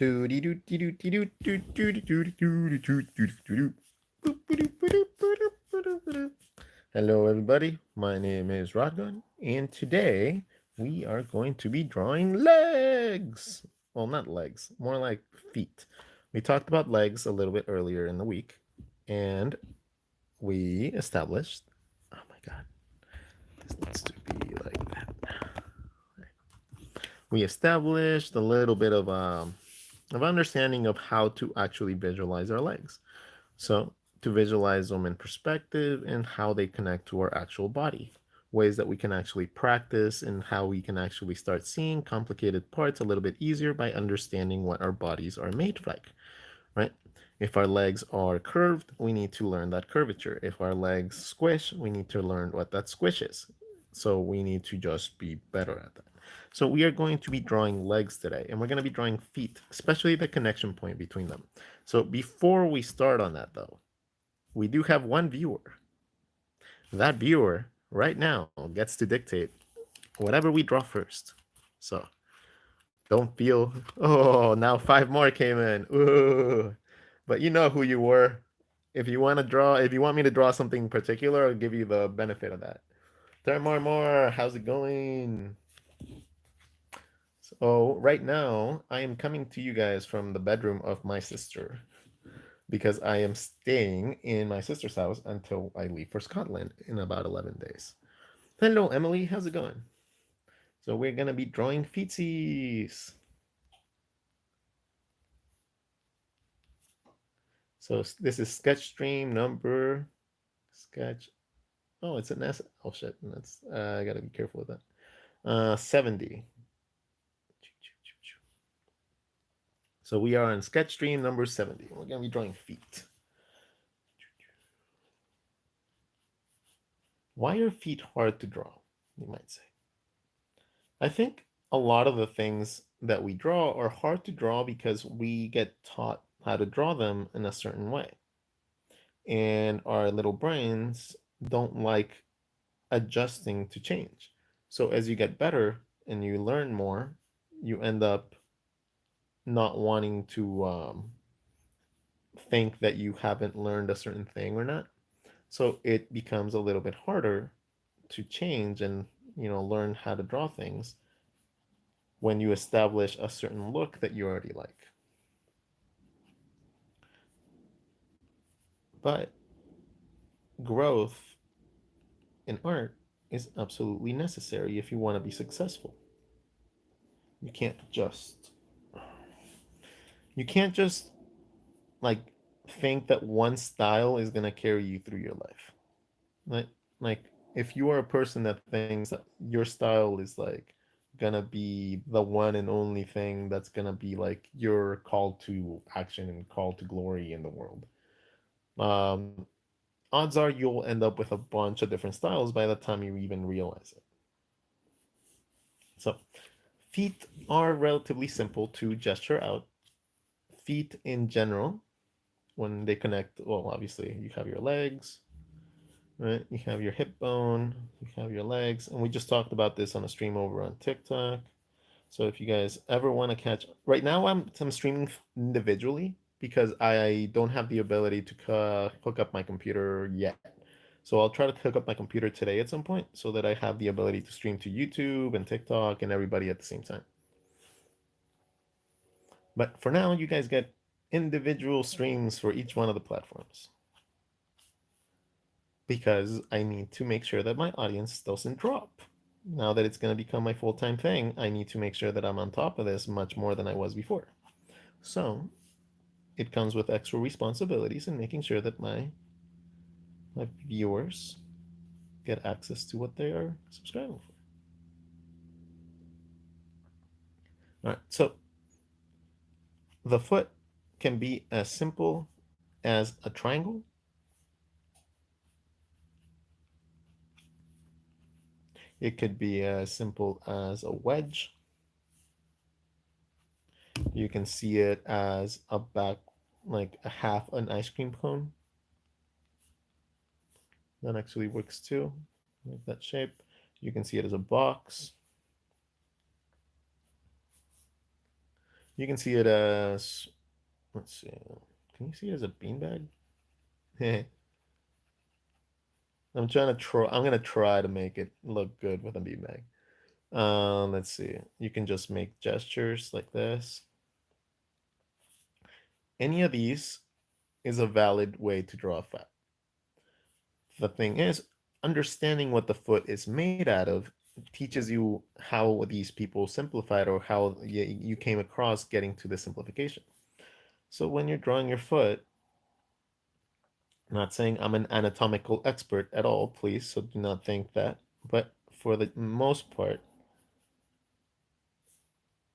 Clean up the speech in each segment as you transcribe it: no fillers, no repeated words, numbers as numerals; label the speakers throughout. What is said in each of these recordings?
Speaker 1: Hello, everybody. My name is RODGON, and today we are going to be drawing legs. Well, not legs, more like feet. We talked about legs a little bit earlier in the week, and we established. Oh my god, this needs to be like that. We established a little bit of understanding of how to actually visualize our legs. So, to visualize them in perspective and how they connect to our actual body, ways that we can actually practice and how we can actually start seeing complicated parts a little bit easier by understanding what our bodies are made like, right? If our legs are curved, we need to learn that curvature. If our legs squish, we need to learn what that squish is. So we need to just be better at that. So we are going to be drawing legs today, and we're going to be drawing feet, especially the connection point between them. So before we start on that, though, we do have one viewer. That viewer right now gets to dictate whatever we draw first. So don't feel, oh, now 5 more came in. Ooh. But you know who you were. If you want to draw, if you want me to draw something particular, I'll give you the benefit of that. More. How's it going? So right now, I am coming to you guys from the bedroom of my sister because I am staying in my sister's house until I leave for Scotland in about 11 days. Hello, Emily. How's it going? So we're going to be drawing feetsies. So this is sketch stream number sketch. Oh, it's an S. Oh shit, that's I gotta be careful with that. 70. So we are on sketch stream number 70. We're gonna be drawing feet. Why are feet hard to draw? You might say. I think a lot of the things that we draw are hard to draw because we get taught how to draw them in a certain way. And our little brains don't like adjusting to change. So as you get better and you learn more, you end up not wanting to think that you haven't learned a certain thing or not. So it becomes a little bit harder to change and learn how to draw things when you establish a certain look that you already like. But growth in art is absolutely necessary if you want to be successful. You can't just you can't just like think that one style is going to carry you through your life. Like if you are a person that thinks that your style is like gonna be the one and only thing that's gonna be like your call to action and call to glory in the world, um, odds are you'll end up with a bunch of different styles by the time you even realize it. So feet are relatively simple to gesture out. Feet in general, when they connect, well, obviously you have your legs, right? You have your hip bone, you have your legs, and we just talked about this on a stream over on TikTok. So if you guys ever want to catch, right now I'm streaming individually because I don't have the ability to hook up my computer yet. So I'll try to hook up my computer today at some point so that I have the ability to stream to YouTube and TikTok and everybody at the same time. But for now, you guys get individual streams for each one of the platforms because I need to make sure that my audience doesn't drop. Now that it's going to become my full-time thing, I need to make sure that I'm on top of this much more than I was before. So it comes with extra responsibilities in making sure that my viewers get access to what they are subscribing for. All right, so the foot can be as simple as a triangle. It could be as simple as a wedge. You can see it as a back, like a half an ice cream cone. That actually works too, like that shape. You can see it as a box. You can see it as, let's see, can you see it as a beanbag? I'm gonna try to make it look good with a beanbag. Let's see. You can just make gestures like this. Any of these is a valid way to draw a foot. The thing is, understanding what the foot is made out of teaches you how these people simplified or how you came across getting to the simplification. So when you're drawing your foot, I'm not saying I'm an anatomical expert at all, please, so do not think that. But for the most part,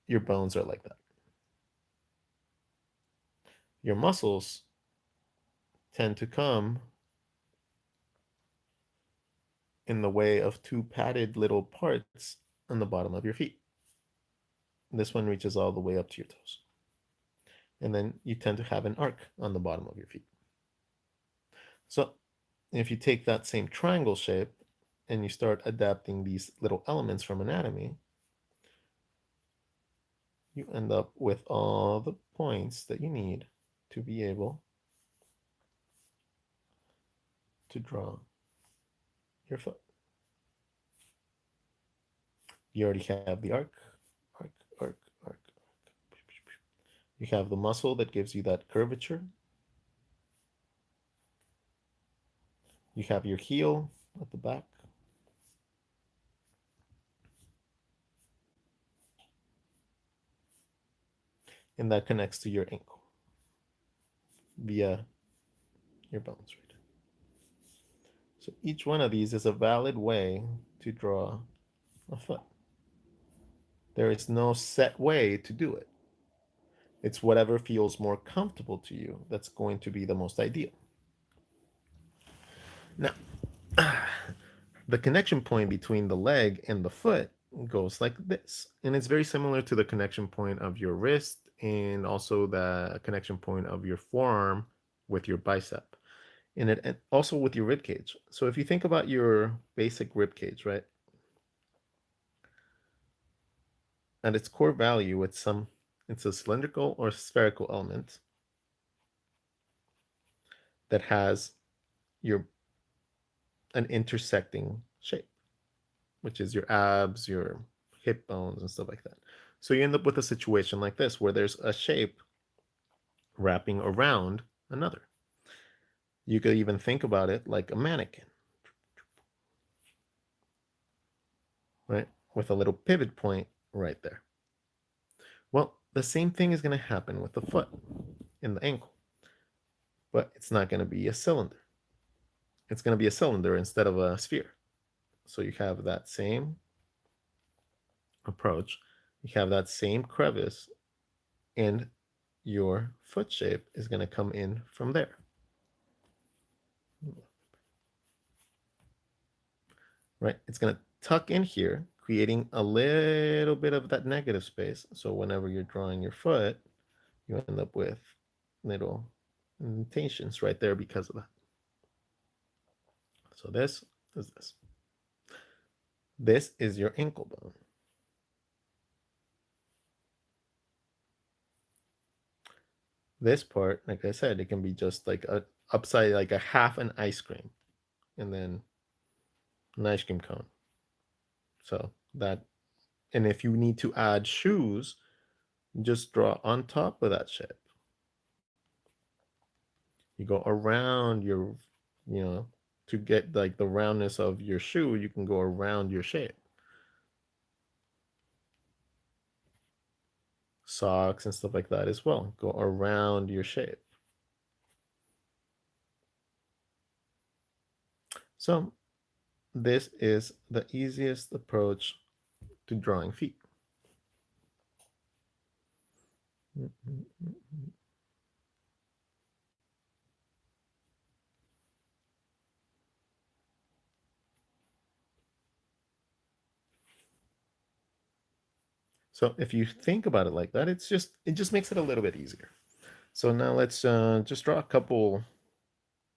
Speaker 1: your bones are like that. Your muscles tend to come in the way of two padded little parts on the bottom of your feet. This one reaches all the way up to your toes. And then you tend to have an arc on the bottom of your feet. So if you take that same triangle shape and you start adapting these little elements from anatomy, you end up with all the points that you need to be able to draw your foot. You already have the arc, arc, arc, arc. You have the muscle that gives you that curvature. You have your heel at the back. And that connects to your ankle via your bones, right? So each one of these is a valid way to draw a foot. There is no set way to do it. It's whatever feels more comfortable to you that's going to be the most ideal. Now, the connection point between the leg and the foot goes like this. And it's very similar to the connection point of your wrist and also the connection point of your forearm with your bicep. And also with your rib cage. So if you think about your basic rib cage, right? At its core value, it's a cylindrical or spherical element that has your an intersecting shape, which is your abs, your hip bones, and stuff like that. So you end up with a situation like this where there's a shape wrapping around another. You could even think about it like a mannequin, right? With a little pivot point right there. Well, the same thing is going to happen with the foot and the ankle, but it's not going to be a cylinder. It's going to be a cylinder instead of a sphere. So you have that same approach, you have that same crevice, and your foot shape is going to come in from there. Right? It's going to tuck in here, creating a little bit of that negative space. So whenever you're drawing your foot, you end up with little indentations right there because of that. So this is this. This is your ankle bone. This part, like I said, it can be just like a upside, like a half an ice cream, and then an ice cream cone. So that, and if you need to add shoes, just draw on top of that shape. You go around your, to get like the roundness of your shoe, you can go around your shape. Socks and stuff like that as well. Go around your shape. So this is the easiest approach to drawing feet. So if you think about it like that, it just makes it a little bit easier. So now let's just draw a couple.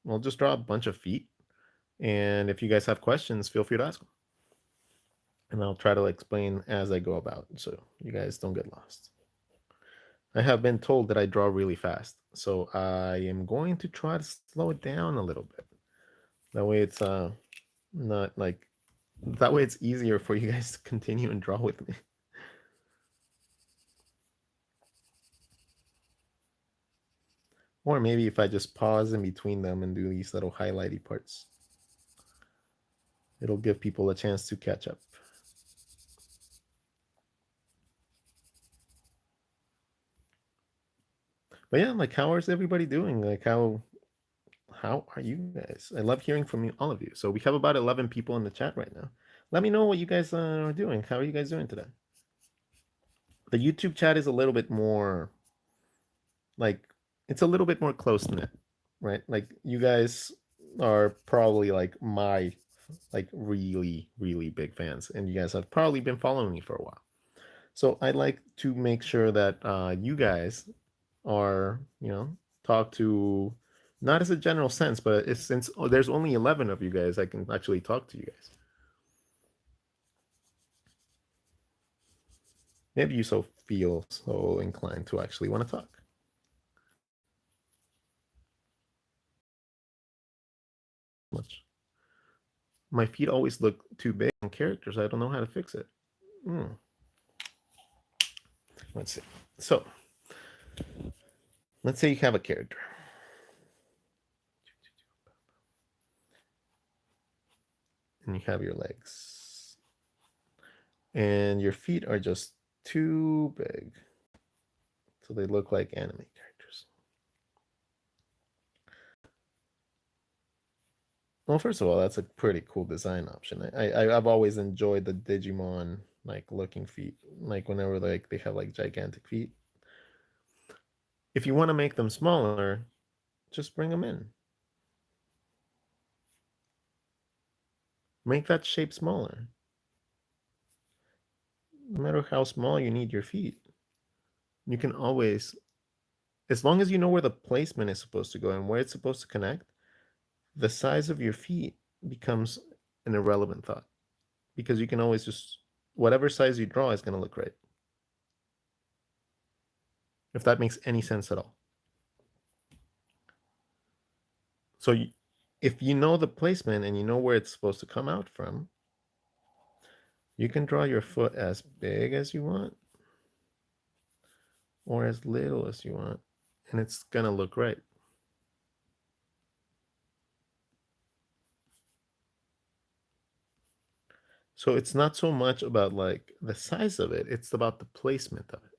Speaker 1: We'll just draw a bunch of feet, and if you guys have questions, feel free to ask them, and I'll try to explain as I go about, so you guys don't get lost. I have been told that I draw really fast, so I am going to try to slow it down a little bit. That way it's not like that way it's easier for you guys to continue and draw with me. Or maybe if I just pause in between them and do these little highlighty parts, it'll give people a chance to catch up. But yeah, like how is everybody doing? Like how are you guys? I love hearing from you, all of you. So we have about 11 people in the chat right now. Let me know what you guys are doing. How are you guys doing today? The YouTube chat is a little bit more like it's a little bit more close knit, right? Like you guys are probably like my like really really big fans, and you guys have probably been following me for a while. So I'd like to make sure that you guys are, talk to not as a general sense, but it's, since there's only 11 of you guys, I can actually talk to you guys. Maybe you so feel so inclined to actually want to talk. Much. My feet always look too big on characters. I don't know how to fix it. Hmm. Let's see. So, let's say you have a character. And you have your legs. And your feet are just too big. So they look like anime characters. Well, first of all, that's a pretty cool design option. I've always enjoyed the Digimon like looking feet. Like whenever like they have like gigantic feet. If you want to make them smaller, just bring them in. Make that shape smaller. No matter how small you need your feet, you can always, as long as you know where the placement is supposed to go and where it's supposed to connect, the size of your feet becomes an irrelevant thought because you can always just, whatever size you draw is going to look right. If that makes any sense at all. So if you know the placement and you know where it's supposed to come out from, you can draw your foot as big as you want or as little as you want, and it's going to look right. So it's not so much about like the size of it, it's about the placement of it.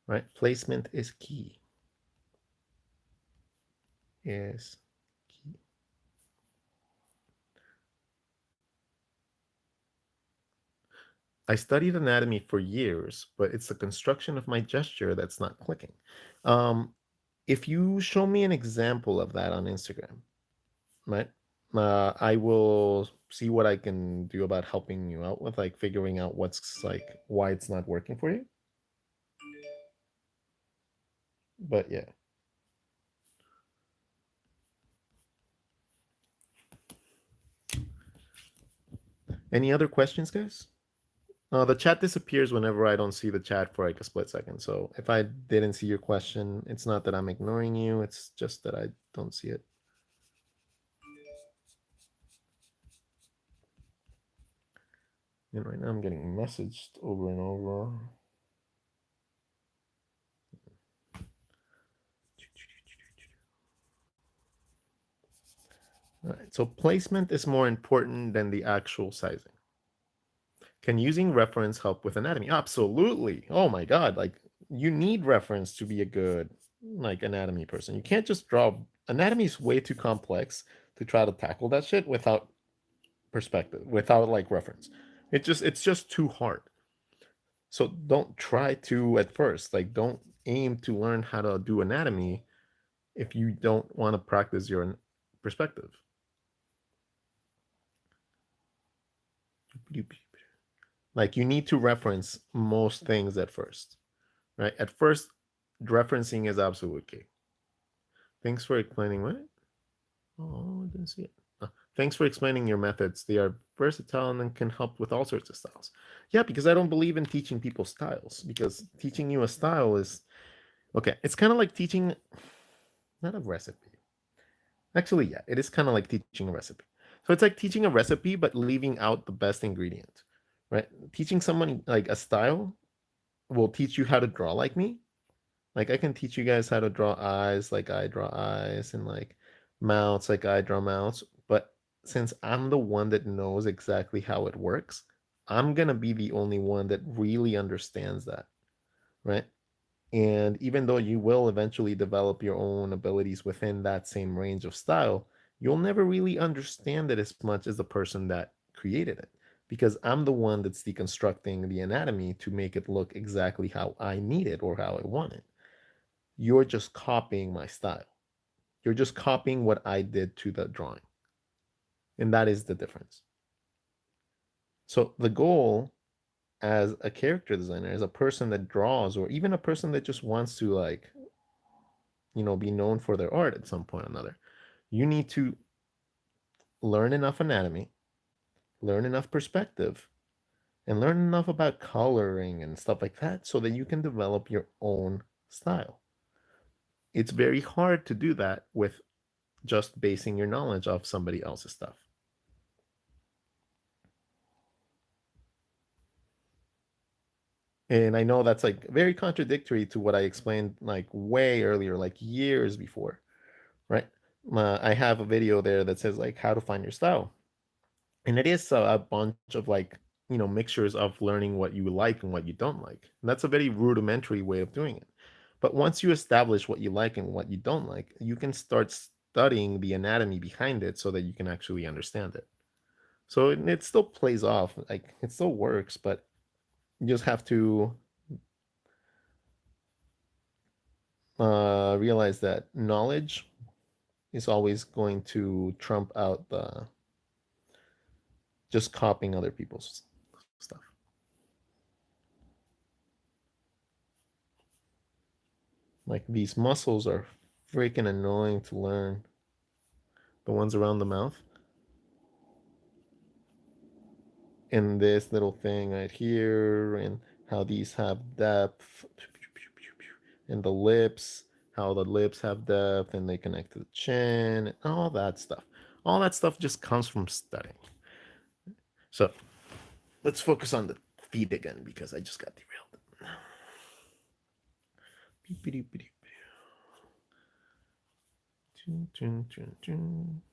Speaker 1: Right? Placement is key. Is key. I studied anatomy for years, but it's the construction of my gesture that's not clicking. If you show me an example of that on Instagram, right? I will see what I can do about helping you out with like figuring out what's like why it's not working for you. But yeah. Any other questions, guys? The chat disappears whenever I don't see the chat for like a split second. So if I didn't see your question, it's not that I'm ignoring you. It's just that I don't see it. And right now I'm getting messaged over and over. All right, so placement is more important than the actual sizing. Can using reference help with anatomy? Absolutely. Oh my God. Like you need reference to be a good like anatomy person. You can't just draw anatomy is way too complex to try to tackle that shit without perspective, without like reference. It's just too hard. So don't try to at first. Like don't aim to learn how to do anatomy if you don't want to practice your perspective. Like you need to reference most things at first, right? At first, referencing is absolutely key. Thanks for explaining what? Oh, I didn't see it. Thanks for explaining your methods. They are versatile and can help with all sorts of styles. Yeah, because I don't believe in teaching people styles, because teaching you a style is okay. It's kind of like teaching not a recipe. Actually, yeah, it is kind of like teaching a recipe. So it's like teaching a recipe but leaving out the best ingredient, right? Teaching someone like a style will teach you how to draw like me. Like I can teach you guys how to draw eyes like I draw eyes and like mouths like I draw mouths. But since I'm the one that knows exactly how it works, I'm gonna be the only one that really understands that, right? And even though you will eventually develop your own abilities within that same range of style, you'll never really understand it as much as the person that created it. Because I'm the one that's deconstructing the anatomy to make it look exactly how I need it or how I want it. You're just copying my style. You're just copying what I did to the drawing. And that is the difference. So the goal as a character designer, as a person that draws, or even a person that just wants to like, be known for their art at some point or another, you need to learn enough anatomy, learn enough perspective, and learn enough about coloring and stuff like that so that you can develop your own style. It's very hard to do that with just basing your knowledge off somebody else's stuff. And I know that's like very contradictory to what I explained like way earlier, like years before, right? I have a video there that says like how to find your style. And it is a bunch of like, mixtures of learning what you like and what you don't like. And that's a very rudimentary way of doing it. But once you establish what you like and what you don't like, you can start studying the anatomy behind it so that you can actually understand it. So it still plays off, like it still works, but you just have to realize that knowledge is always going to trump out the just copying other people's stuff. Like these muscles are freaking annoying to learn. The ones around the mouth. And this little thing right here, and how these have depth. And the lips, how the lips have depth and they connect to the chin, and all that stuff. All that stuff just comes from studying. So let's focus on the feet again because I just got derailed.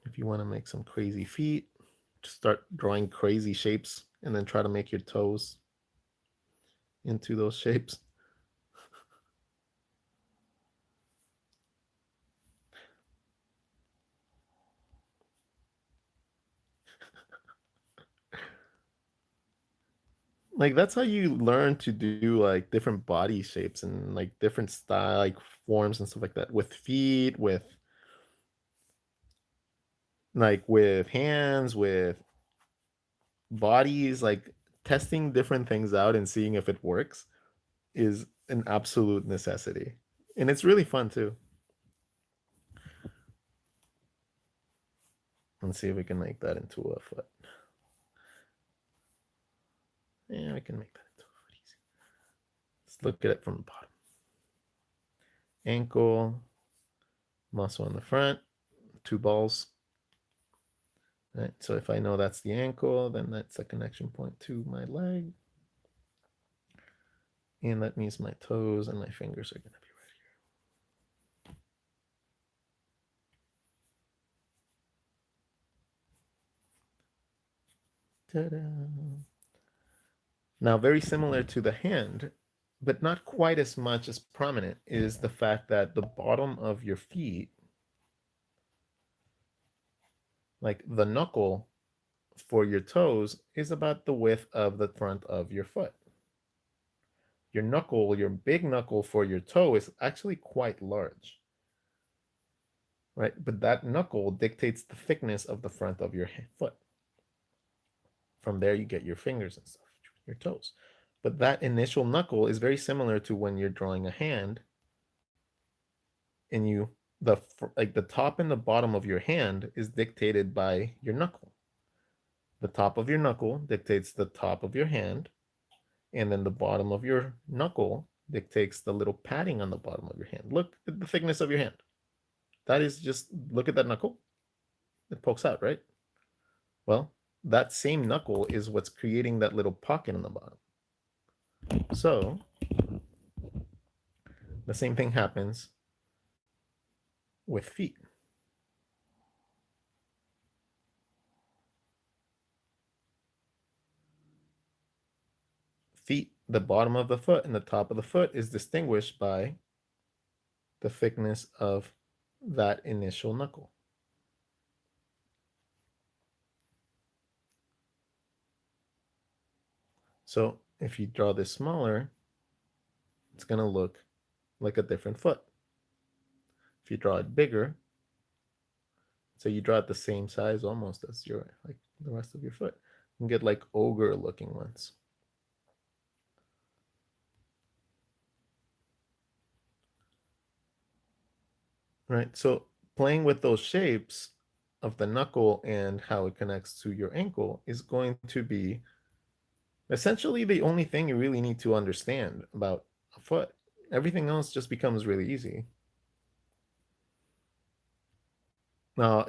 Speaker 1: If you want to make some crazy feet, just start drawing crazy shapes and then try to make your toes into those shapes. Like that's how you learn to do like different body shapes and like different style like forms and stuff like that with feet, with hands, with bodies, like testing different things out and seeing if it works is an absolute necessity. And it's really fun too. Let's see if we can make that into a foot. Yeah, we can make that into a foot easy. Let's look at it from the bottom. Ankle, muscle in the front, two balls. Right, so if I know that's the ankle, then that's a connection point to my leg. And that means my toes and my fingers are going to be right here. Ta-da! Now, very similar to the hand, but not quite as much as prominent, is the fact that the bottom of your feet, like the knuckle for your toes, is about the width of the front of your foot. Your knuckle, your big knuckle for your toe, is actually quite large, right? But that knuckle dictates the thickness of the front of your foot. From there, you get your fingers and stuff, your toes. But that initial knuckle is very similar to when you're drawing a hand and the top and the bottom of your hand is dictated by your knuckle. The top of your knuckle dictates the top of your hand, and then the bottom of your knuckle dictates the little padding on the bottom of your hand. Look at the thickness of your hand. That is just, look at that knuckle. It pokes out, right? Well, that same knuckle is what's creating that little pocket in the bottom. So the same thing happens with feet. Feet, the bottom of the foot and the top of the foot is distinguished by the thickness of that initial knuckle. So if you draw this smaller, it's going to look like a different foot. If you draw it bigger, so you draw it the same size almost as your, like the rest of your foot, you can get like ogre looking ones. Right, so playing with those shapes of the knuckle and how it connects to your ankle is going to be essentially the only thing you really need to understand about a foot. Everything else just becomes really easy.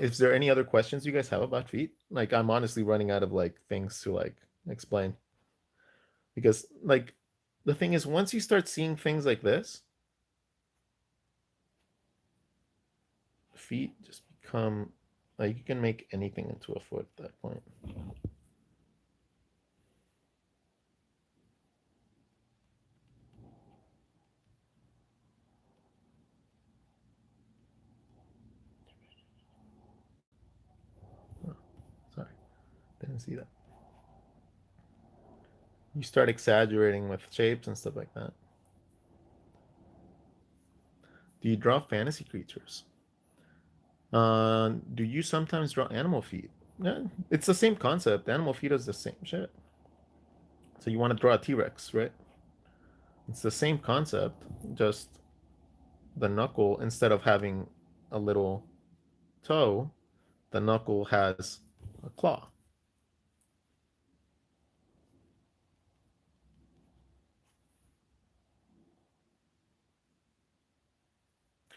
Speaker 1: Is there any other questions you guys have about feet? Like, I'm honestly running out of like things to like explain, because like the thing is, once you start seeing things like this, feet just become like you can make anything into a foot at that point. Oh, sorry, didn't see that. You start exaggerating with shapes and stuff like that. Do you draw fantasy creatures? Do you sometimes draw animal feet? Yeah, it's the same concept. Animal feet is the same shit. So you want to draw a T-Rex, right? It's the same concept, just the knuckle, instead of having a little toe, the knuckle has a claw.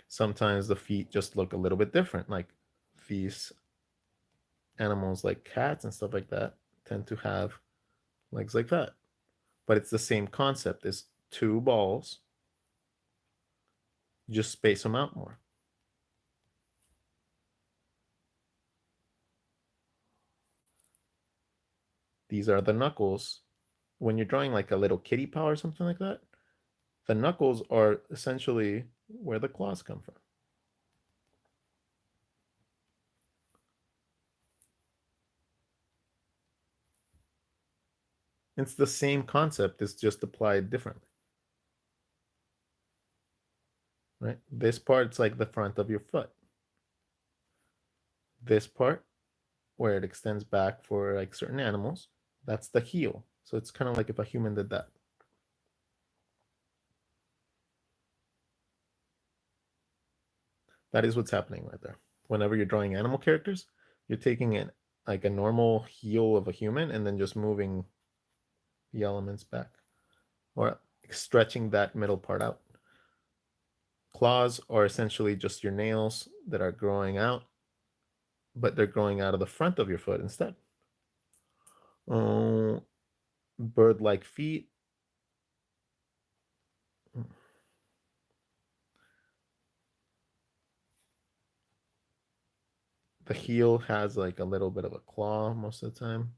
Speaker 1: Sometimes the feet just look a little bit different. Like these animals, like cats and stuff like that, tend to have legs like that. But it's the same concept. It's two balls. You just space them out more. These are the knuckles. When you're drawing like a little kitty paw or something like that, the knuckles are essentially where the claws come from. It's the same concept, it's just applied differently. Right? This part's like the front of your foot. This part, where it extends back for like certain animals, that's the heel. So it's kind of like if a human did that. That is what's happening right there. Whenever you're drawing animal characters, you're taking it like a normal heel of a human and then just moving the elements back or stretching that middle part out. Claws are essentially just your nails that are growing out, but they're growing out of the front of your foot instead. Bird-like feet. The heel has like a little bit of a claw most of the time.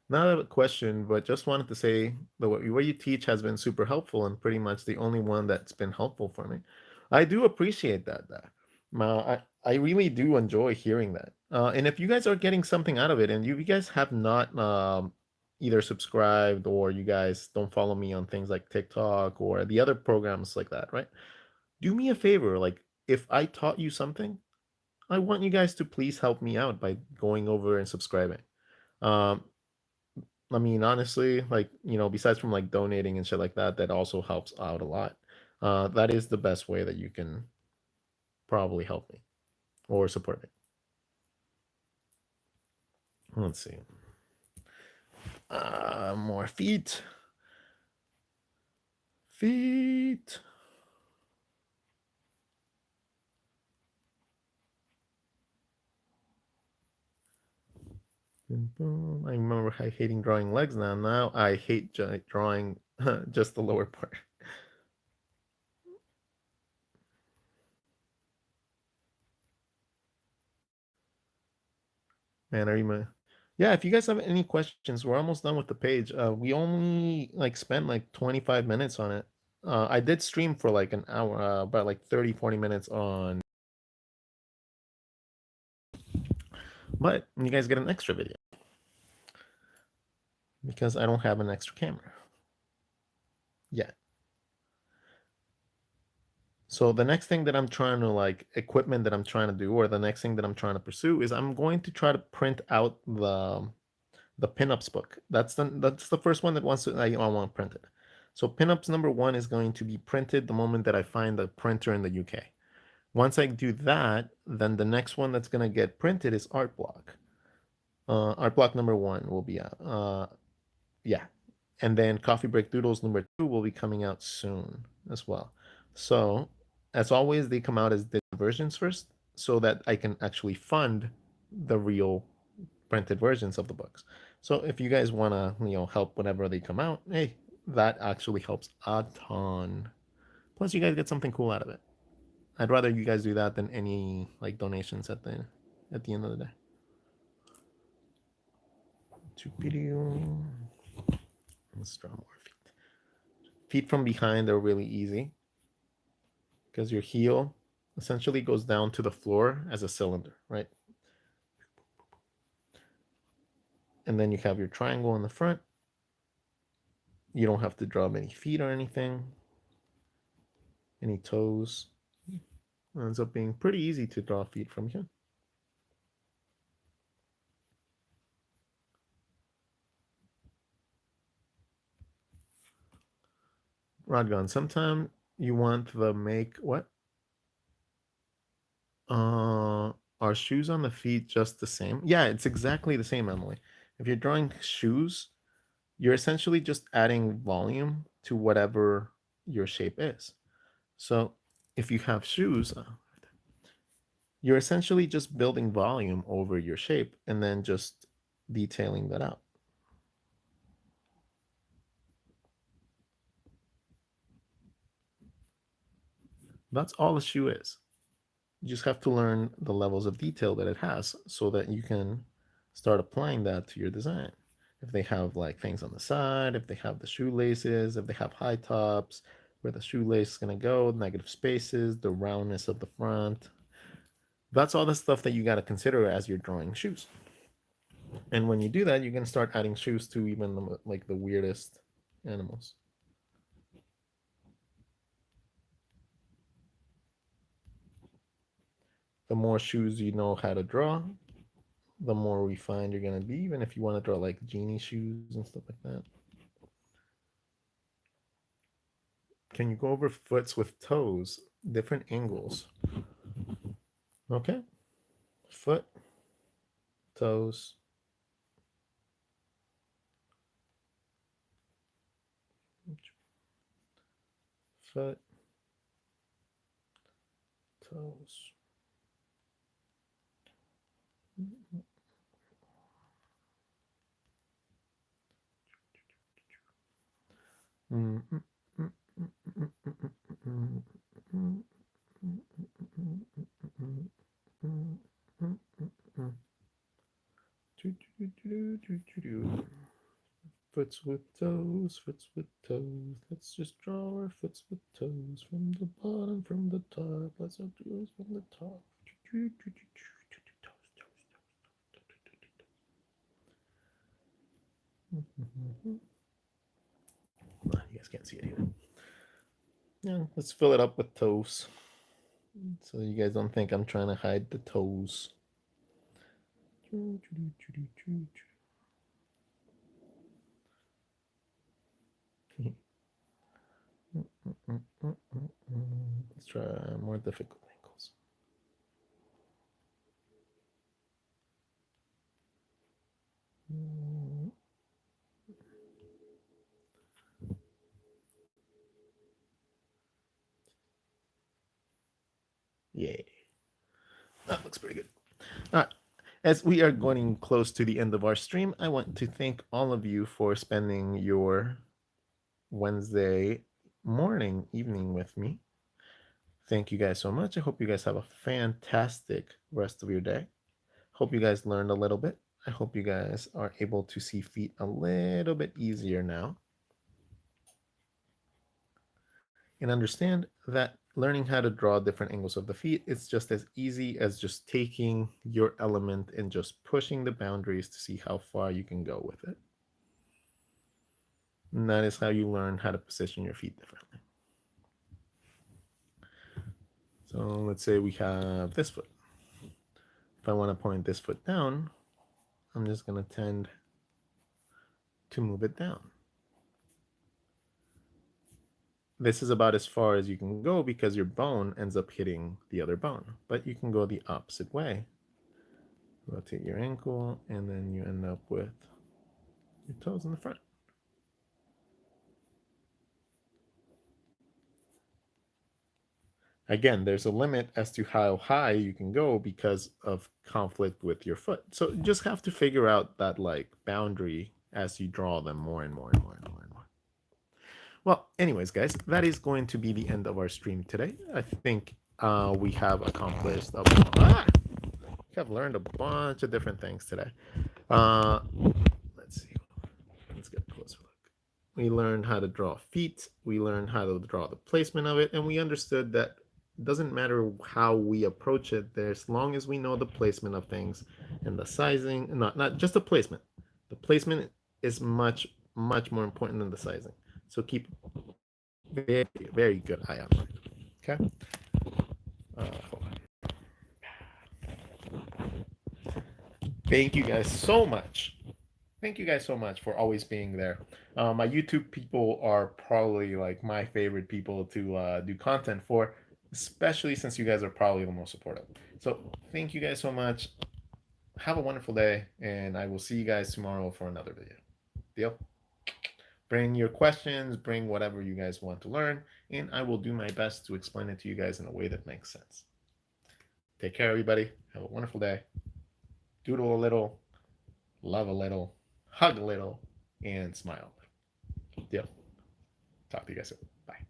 Speaker 1: Not a question, but just wanted to say the way you teach has been super helpful and pretty much the only one that's been helpful for me. I do appreciate that. I really do enjoy hearing that. And if you guys are getting something out of it and you guys have not either subscribed or you guys don't follow me on things like TikTok or the other programs like that, right? Do me a favor. Like, if I taught you something, I want you guys to please help me out by going over and subscribing. Um, I mean, honestly, like, besides from like donating and shit like that, that also helps out a lot. That is the best way that you can probably help me or support me. Let's see. More feet. Feet. I remember hating drawing legs now. Now I hate drawing just the lower part. Man, are you? Yeah, if you guys have any questions, we're almost done with the page. We only like spent like 25 minutes on it. I did stream for like an hour, about like 30, 40 minutes on, but you guys get an extra video because I don't have an extra camera yet. So the next thing that I'm trying to like equipment that I'm trying to do, or the next thing that I'm trying to pursue is I'm going to try to print out the pinups book. That's the first one that wants to I want printed. So pinups number one is going to be printed the moment that I find a printer in the UK. Once I do that, then the next one that's gonna get printed is art block. Art block number one will be out. Yeah, and then Coffee Break Doodles number two will be coming out soon as well. So, as always, they come out as the versions first, so that I can actually fund the real printed versions of the books. So, if you guys want to, help whenever they come out, hey, that actually helps a ton. Plus, you guys get something cool out of it. I'd rather you guys do that than any like donations at the end of the day. Let's draw more feet. Feet from behind are really easy because your heel essentially goes down to the floor as a cylinder, right? And then you have your triangle in the front. You don't have to draw many feet or anything, any toes. It ends up being pretty easy to draw feet from here. RODGON, sometime you want the make what? Are shoes on the feet just the same? Yeah, it's exactly the same, Emily. If you're drawing shoes, you're essentially just adding volume to whatever your shape is. So if you have shoes, you're essentially just building volume over your shape and then just detailing that out. That's all a shoe is. You just have to learn the levels of detail that it has so that you can start applying that to your design. If they have like things on the side, if they have the shoelaces, if they have high tops, where the shoelace is going to go, negative spaces, the roundness of the front. That's all the stuff that you got to consider as you're drawing shoes. And when you do that, you can start adding shoes to even like the weirdest animals. The more shoes you know how to draw, the more refined you're going to be, even if you want to draw like genie shoes and stuff like that. Can you go over foots with toes, different angles? Okay. Foot, toes. Foot, toes. Foots with toes, foots with toes. Let's just draw our foots with toes from the bottom, from the top. Let's have toes from the top. You guys can't see it here. Yeah, let's fill it up with toes. So you guys don't think I'm trying to hide the toes. Let's try more difficult angles. looks pretty good. Uh, as we are going close to the end of our stream, I want to thank all of you for spending your Wednesday morning, evening with me. Thank you guys so much. I hope you guys have a fantastic rest of your day. Hope you guys learned a little bit. I hope you guys are able to see feet a little bit easier now. And understand that learning how to draw different angles of the feet is just as easy as just taking your element and just pushing the boundaries to see how far you can go with it. And that is how you learn how to position your feet differently. So let's say we have this foot. If I want to point this foot down, I'm just going to tend to move it down. This is about as far as you can go because your bone ends up hitting the other bone. But you can go the opposite way. Rotate your ankle, and then you end up with your toes in the front. Again, there's a limit as to how high you can go because of conflict with your foot. So you just have to figure out that like boundary as you draw them more and more and more and more and more. Well, anyways, guys, that is going to be the end of our stream today. I think we have accomplished we have learned a bunch of different things today. Let's see. Let's get a closer look. We learned how to draw feet. We learned how to draw the placement of it, and we understood that it doesn't matter how we approach it, as long as we know the placement of things and the sizing, not just the placement. The placement is much more important than the sizing. So keep very good eye on it. Okay. Hold on. Thank you guys so much. Thank you guys so much for always being there. My YouTube people are probably like my favorite people to do content for, especially since you guys are probably the most supportive. So thank you guys so much. Have a wonderful day, and I will see you guys tomorrow for another video. Deal? Bring your questions, bring whatever you guys want to learn, and I will do my best to explain it to you guys in a way that makes sense. Take care, everybody. Have a wonderful day. Doodle a little, love a little, hug a little, and smile. Deal. Talk to you guys soon. Bye.